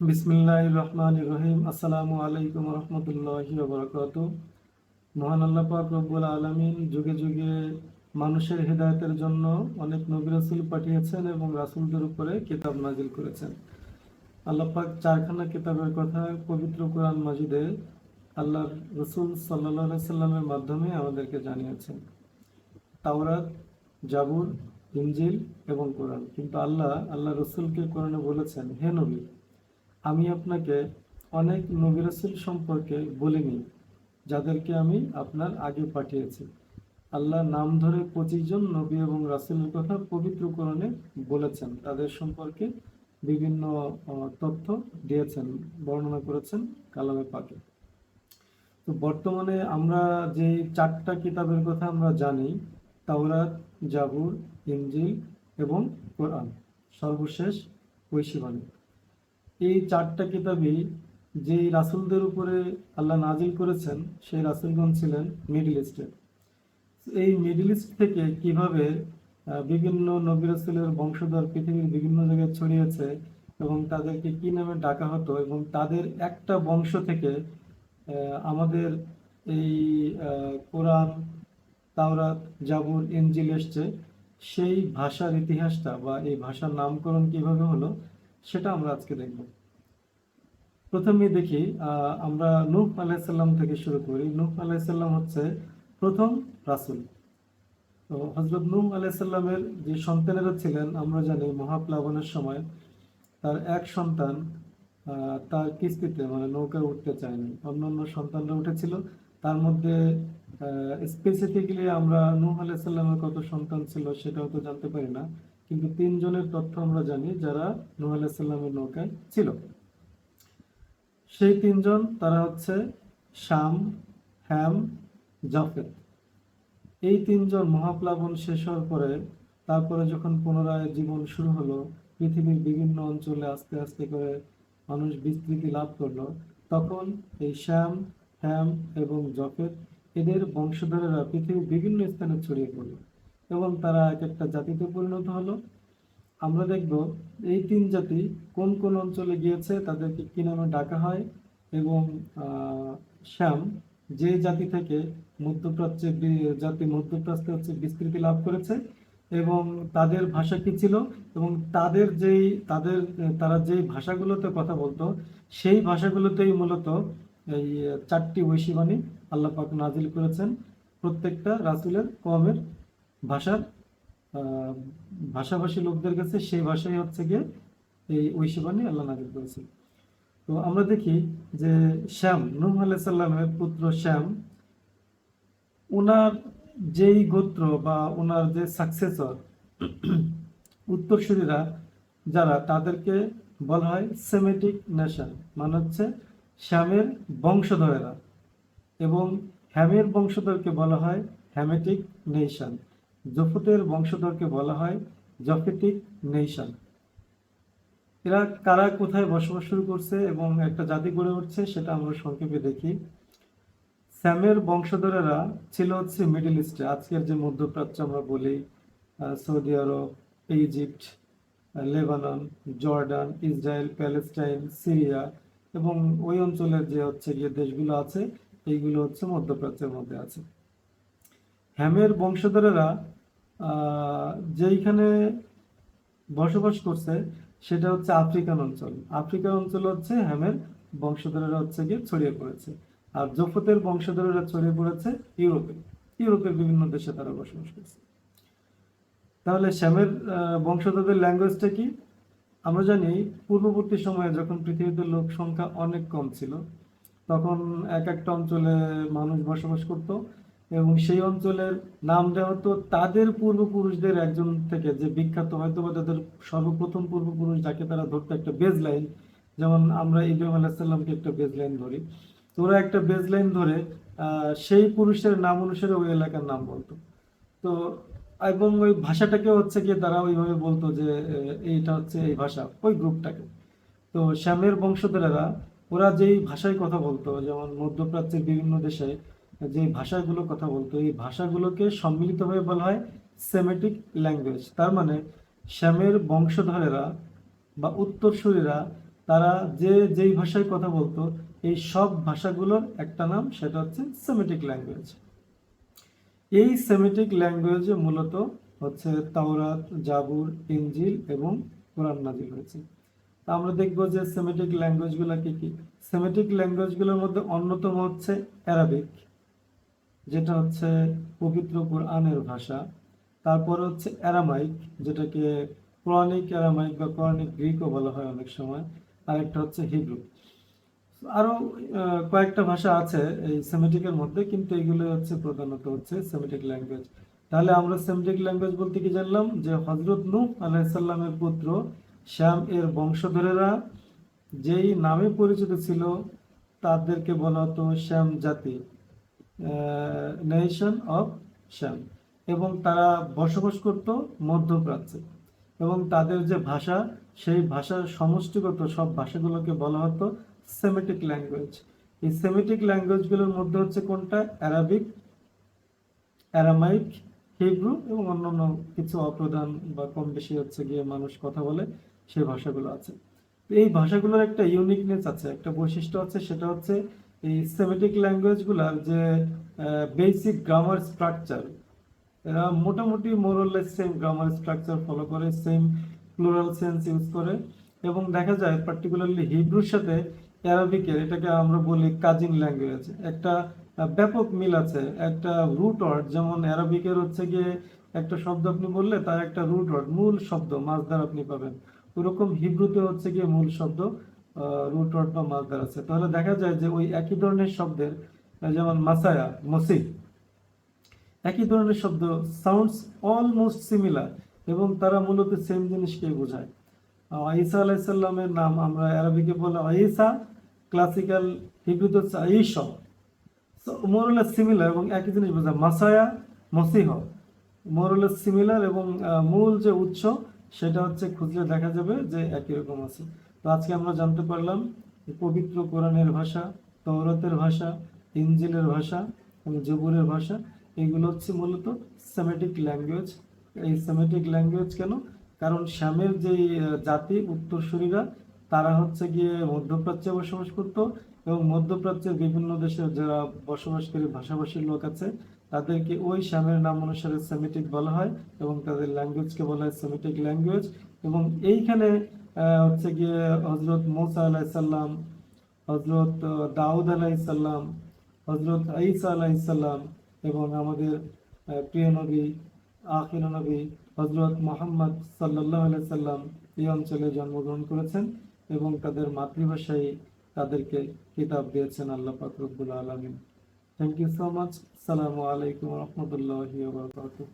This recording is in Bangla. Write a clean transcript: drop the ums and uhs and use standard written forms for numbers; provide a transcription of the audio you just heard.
বিসমিল্লাহির রহমানির রহিম। আসসালামু আলাইকুম রহমতুল্লাহি ওয়া বারাকাতুহু। মহান আল্লাহ পাক রব্বুল আলামিন যুগে যুগে মানুষের হেদায়েতের জন্য অনেক নবী রাসূল পাঠিয়েছেন এবং রাসূলদের উপরে কিতাব নাজিল করেছেন। আল্লাহ পাক চারখানা কিতাবের কথা পবিত্র কোরআন মাজিদে আল্লাহর রাসূল সাল্লাল্লাহু আলাইহি সাল্লামের মাধ্যমে আমাদেরকে জানিয়েছেন। তাওরাত, জাবুর, ইনজিল এবং কোরআন। কিন্তু আল্লাহ রাসূলকে কোরআনে বলেছেন, হে নবী, আমি আপনাকে অনেক নবী রাসূল সম্পর্কে বলিনি যাদেরকে আমি আপনার আগে পাঠিয়েছি। আল্লাহ নাম ধরে 25 জন নবী এবং রাসূলের কথা পবিত্র কোরআনে বলেছেন, তাদের সম্পর্কে বিভিন্ন তথ্য দিয়েছেন, বর্ণনা করেছেন কালামে পাকে। তো বর্তমানে আমরা যে চারটা কিতাবের কথা আমরা জানি, তাওরাত, জাবুর, ইনজিল এবং কোরআন, সর্বশেষ ঐশী বাণী। এই চারটা কিতাবই যেই রাসূলদের উপরে আল্লাহ নাজিল করেছেন, সেই রাসূলগণ ছিলেন মিডল ইস্টের। এই মিডল ইস্ট থেকে কিভাবে বিভিন্ন নবী রাসূলের বংশধর পৃথিবীর বিভিন্ন জায়গায় ছড়িয়েছে এবং তাদেরকে কি নামে ডাকা হতো, এবং তাদের একটা বংশ থেকে আমাদের এই কোরআন, তাওরাত, জাবুর, ইনজিল এসছে, সেই ভাষার ইতিহাসটা বা এই ভাষার নামকরণ কিভাবে হলো, সেটা আমরা আজকে দেখব। প্রথমে দেখি, আমরা নূহ আলাইহিসসালাম থেকে শুরু করি। নূহ আলাইহিসসালাম হচ্ছে প্রথম রাসূল। তো হযরত নূহ আলাইহিসসালামের যে সন্তানেরা ছিলেন, আমরা জানি মহাপ্লাবনের সময় তার এক সন্তান তার কিস্তিতে মানে নৌকায় উঠতে চায়নি, অন্যান্য সন্তানরা উঠেছিল। তার মধ্যে স্পেসিফিকলি আমরা নূহ আলাইহিসসালামের কত সন্তান ছিল সেটাও তো জানতে পারি না, কিন্তু 3 জনের তথ্য আমরা জানি যারা নূহ আলাইহিসসালামের নৌকায় ছিল। সেই 3 জন, তারা হচ্ছে শাম, হ্যাম, জাফেত। এই 3 জন মহাপ্লাবন শেষ হওয়ার পরে, তারপরে যখন পুনরায় জীবন শুরু হলো, পৃথিবীর বিভিন্ন অঞ্চলে আস্তে আস্তে করে মানুষ বিস্তৃতি লাভ করলো, তখন এই শ্যাম, হ্যাম এবং জাফেত, এদের বংশধরেরা পৃথিবীর বিভিন্ন স্থানে ছড়িয়ে পড়লো এবং তারা এক একটা জাতিতে পরিণত হলো। আমরা দেখব এই 3 জাতি কোন কোন অঞ্চলে গিয়েছে, তাদেরকে কি নামে ডাকা হয়, এবং শ্যাম যে জাতি থেকে মধ্যপ্রাচ্যে হচ্ছে বিস্তৃতি লাভ করেছে, এবং তাদের ভাষা কি ছিল, এবং তারা যেই ভাষাগুলোতে কথা বলতো, সেই ভাষাগুলোতেই মূলত এই 4টি ঐশী বাণী আল্লাহ পাক নাজিল করেছেন। প্রত্যেকটা রাসূলের কওমের ভাষার ভাষাভাষী লোকদের কাছে সেই ভাষাই হচ্ছে গিয়ে এই ঐশী বাণী আল্লাহ নাজিল করেছেন। তো আমরা দেখি যে শ্যাম, নূহ আলাইহিস সালামের পুত্র শ্যাম, ওনার যেই গোত্র বা ওনার যে সাকসেসর উত্তরসূরিরা যারা, তাদেরকে বলা হয় সেমেটিক নেশন, মানে হচ্ছে শ্যামের বংশধরেরা, এবং হ্যামের বংশধরকে বলা হয় হ্যামেটিক নেশন, জফতের বংশধরকে বলা হয় জফেটিক নেশন। এরা কারা কোথায় বসবাস শুরু করছে এবং একটা জাতি গড়ে উঠছে, সেটা আমরা সংক্ষেপে দেখি। স্যামের বংশধরেরা ছিল হচ্ছে মিডল ইস্টে, আজকের যে মধ্যপ্রাচ্য আমরা বলি, Saudi Arab, Egypt, Lebanon, Jordan, Israel, Palestine, Syria, এবং ওই অঞ্চলের যে হচ্ছে গিয়ে দেশগুলো আছে, এইগুলো হচ্ছে মধ্যপ্রাচ্যের মধ্যে আছে। হ্যামের বংশধরেরা যেইখানে বসবাস করছে সেটা হচ্ছে আফ্রিকান অঞ্চল। আফ্রিকান অঞ্চল হচ্ছে হ্যামের বংশধরেরা হচ্ছে গিয়ে ছড়িয়ে পড়েছে, আর জফতের বংশধরেরা ছড়িয়ে পড়েছে ইউরোপে। ইউরোপের বিভিন্ন দেশে তারা বসবাস করছে। তাহলে শ্যামের বংশধরদের ল্যাঙ্গুয়েজটা কি? আমরা জানি পূর্ববর্তী সময়ে যখন পৃথিবীতে লোক সংখ্যা অনেক কম ছিল, তখন এক একটা অঞ্চলে মানুষ বসবাস করত, এবং সেই অঞ্চলের নাম দেওয়া হতো তাদের পূর্বপুরুষদের একজন থেকে, যে বিখ্যাত হয়তো বা তাদের সর্বপ্রথম পূর্বপুরুষ যাকে তারা ধরতো, একটা বেজ লাইন। যেমন আমরা ইব্রাহিম আলাইহিস সালামকে একটা বেজ লাইন ধরি, তো ওরা একটা বেজ লাইন ধরে সেই পুরুষের নাম অনুসারে ওই এলাকার নাম বলতো। তো এবং ওই ভাষাটাকে হচ্ছে গিয়ে তারা ওইভাবে বলতো যে এইটা হচ্ছে এই ভাষা, ওই গ্রুপটাকে। তো শ্যামের বংশধরেরা ওরা যেই ভাষায় কথা বলতো, যেমন মধ্যপ্রাচ্যের বিভিন্ন দেশে যে ভাষাগুলো কথা বলতো, এই ভাষাগুলোকে সম্মিলিতভাবে বলা হয় সেমেটিক ল্যাঙ্গুয়েজ। তার মানে শ্যামের বংশধরেরা বা উত্তরসূরিরা তারা যে যেই ভাষায় কথা বলতো, এই সব ভাষাগুলোর একটা নাম, সেটা হচ্ছে সেমিটিক ল্যাঙ্গুয়েজ। এই সেমিটিক ল্যাঙ্গুয়েজে মূলত হচ্ছে তাওরাত, জাবুর, ইনজিল এবং কোরআন নাজিল হয়েছে। তা আমরা দেখব যে সেমিটিক ল্যাঙ্গুয়েজগুলো কি কি। সেমিটিক ল্যাঙ্গুয়েজগুলোর মধ্যে অন্যতম হচ্ছে অ্যারাবিক, যেটা হচ্ছে পবিত্র কোরআনের ভাষা। তারপর হচ্ছে অ্যারামাইক, যেটাকে কোরআনিক অ্যারামাইক বা কোরআনিক গ্রিকও বলা হয় অনেক সময়। আরেকটা হচ্ছে হিব্রু। আরো কয়েকটা ভাষা আছে এই সেমিটিকের মধ্যে, কিন্তু এগুলো হচ্ছে প্রধানত হচ্ছে সেমিটিক ল্যাঙ্গুয়েজ। তাহলে আমরা সেমিটিক ল্যাঙ্গুয়েজ বলতে কি জানলাম, যে হযরত নূহ আলাইহিস সালামের পুত্র শ্যাম এর বংশধরেরা যেই নামে পরিচিত ছিল, তাদেরকে বলা হতো শ্যাম জাতি, নেশন অফ শ্যাম। এবং তারা বসবাস করত মধ্যপ্রাচ্যে, এবং তাদের যে ভাষা, সেই ভাষার সমষ্টিগত সব ভাষাগুলোকে বলা হতো সেমিটিক ল্যাঙ্গুয়েজ। এই সেমিটিক ল্যাঙ্গুয়েজগুলোর মধ্যে হচ্ছে কোনটা, অ্যারাবিক, অ্যারামাইক, হিব্রু এবং অন্যান্য কিছু অপ্রধান বা কম বেশি হচ্ছে গিয়ে মানুষ কথা বলে সেই ভাষাগুলো আছে। এই ভাষাগুলোর একটা ইউনিকনেস আছে, একটা বৈশিষ্ট্য আছে, সেটা হচ্ছে এই সেমিটিক ল্যাঙ্গুয়েজগুলোর যে বেসিক গ্রামার স্ট্রাকচার, এরা মোটামুটি মোরলেস সেম গ্রামার স্ট্রাকচার ফলো করে, সেম প্লুরাল সেন্স ইউজ করে। এবং দেখা যায় পার্টিকুলারলি হিব্রুর সাথে অ্যারাবিকের, এটাকে আমরা বলি কাজিন ল্যাঙ্গুয়েজ, একটা ব্যাপক মিল আছে। একটা রুট ওয়ার্ড, যেমন অ্যারাবিকের হচ্ছে গিয়ে একটা শব্দ আপনি বললে তার একটা রুট ওয়ার্ড, মূল শব্দ মাসদার আপনি পাবেন, ওরকম হিব্রুতে হচ্ছে গিয়ে মূল শব্দ রুট ওয়ার্ড বা মাসদার আছে। তাহলে দেখা যায় যে ওই একই ধরনের শব্দের, যেমন মাসায়া, মসি, একই ধরনের শব্দ, সাউন্ডস অলমোস্ট সিমিলার, এবং তারা মূলত সেম জিনিসকেই বোঝায়। ঈসা আলাইসাল্লামের নাম আমরা অ্যারাবিকে বলে ঈসা, ক্লাসিক্যাল হিব্রুতে হচ্ছে ঈশা। মোরলেস সিমিলার এবং একই জিনিস বোঝায়। মাসায়া, মসিহ, মোরলেস সিমিলার, এবং মূল যে উৎস সেটা হচ্ছে খুঁজলে দেখা যাবে যে একই রকম আছে। তো আজকে আমরা জানতে পারলাম পবিত্র কোরআনের ভাষা, তওরাতের ভাষা, ইনজিলের ভাষা এবং জবুরের ভাষা, এগুলো হচ্ছে মূলত সেমিটিক ল্যাঙ্গুয়েজ। এই সেমিটিক ল্যাঙ্গুয়েজ কেন? কারণ শ্যামের যেই জাতি উত্তরসূরিরা, তারা হচ্ছে গিয়ে মধ্যপ্রাচ্যে বসবাস করত, এবং মধ্যপ্রাচ্যের বিভিন্ন দেশে যারা বসবাসকারী ভাষাভাষীর লোক আছে, তাদেরকে ওই শ্যামের নাম অনুসারে সেমিটিক বলা হয়, এবং তাদের ল্যাঙ্গুয়েজকে বলা হয় সেমিটিক ল্যাঙ্গুয়েজ। এবং এইখানে হচ্ছে গিয়ে হজরত মুসা আলাইসাল্লাম, হজরত দাউদ আলাইসাল্লাম, হজরত ঈসা আলাইসাল্লাম, এবং আমাদের প্রিয় নবী, আখির নবী হজরত মোহাম্মদ সাল্লাল্লাহু আলাইহি সাল্লাম এই অঞ্চলে জন্মগ্রহণ করেছেন, এবং তাদের মাতৃভাষায় তাদেরকে কিতাব দিয়েছেন আল্লাহ পাক রব্বুল আলামিন। Thank you so much. আসসালামু আলাইকুম ওয়া রাহমাতুল্লাহি ওয়া বারাকাতুহু।